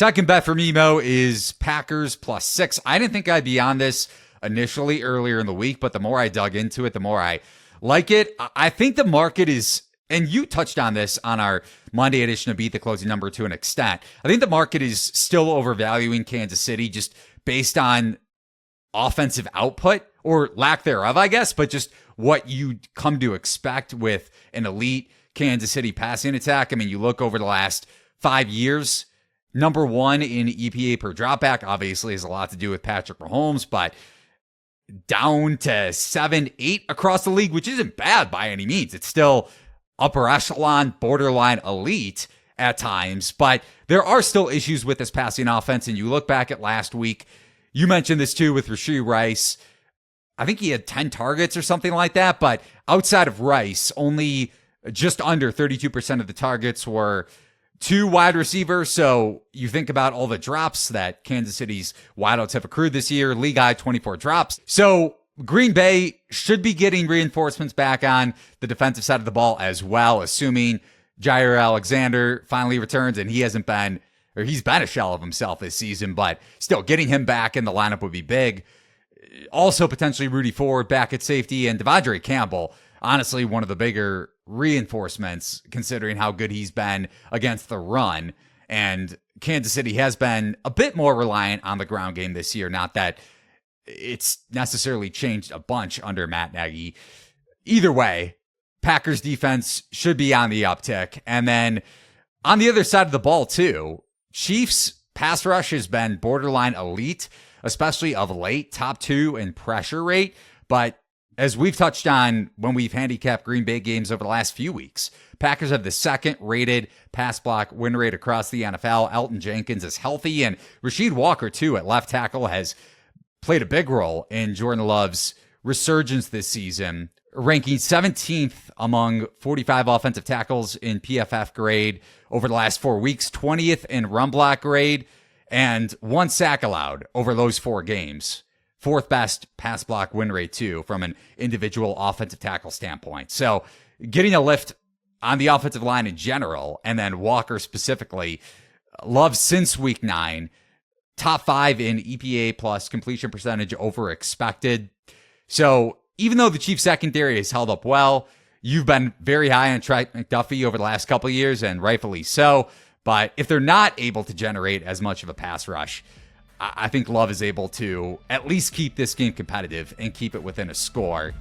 Second bet for me, Mo, is Packers +6. I didn't think I'd be on this initially earlier in the week, but the more I dug into it, the more I like it. I think the market is, and you touched on this on our Monday edition of Beat the Closing Number to an extent. I think the market is still overvaluing Kansas City just based on offensive output or lack thereof, I guess, but just what you come to expect with an elite Kansas City passing attack. I mean, you look over the last 5 years, number one in EPA per dropback, obviously has a lot to do with Patrick Mahomes, but down to 7, 8 across the league, which isn't bad by any means. It's still upper echelon, borderline elite at times, but there are still issues with this passing offense. And you look back at last week, you mentioned this too with Rashee Rice. I think he had 10 targets or something like that, but outside of Rice, only just under 32% of the targets were to wide receivers. So you think about all the drops that Kansas City's wideouts have accrued this year, league high 24 drops. So Green Bay should be getting reinforcements back on the defensive side of the ball as well, assuming Jair Alexander finally returns, and he's been a shell of himself this season, but still getting him back in the lineup would be big. Also potentially Rudy Ford back at safety, and Devondre Campbell, honestly one of the bigger reinforcements considering how good he's been against the run. And Kansas City has been a bit more reliant on the ground game this year. Not that it's necessarily changed a bunch under Matt Nagy. Either way, Packers defense should be on the uptick. And then on the other side of the ball too, Chiefs pass rush has been borderline elite, especially of late, top 2 in pressure rate. But as we've touched on when we've handicapped Green Bay games over the last few weeks, Packers have the second rated pass block win rate across the NFL. Elton Jenkins is healthy, and Rasheed Walker too at left tackle has played a big role in Jordan Love's resurgence this season, ranking 17th among 45 offensive tackles in PFF grade over the last 4 weeks, 20th in run block grade, and 1 sack allowed over those 4 games. 4th best pass block win rate too from an individual offensive tackle standpoint. So getting a lift on the offensive line in general, and then Walker specifically, Love since week 9, top 5 in EPA plus completion percentage over expected. So even though the Chiefs secondary has held up well, you've been very high on Trent McDuffie over the last couple of years, and rightfully so. But if they're not able to generate as much of a pass rush, I think Love is able to at least keep this game competitive and keep it within a score.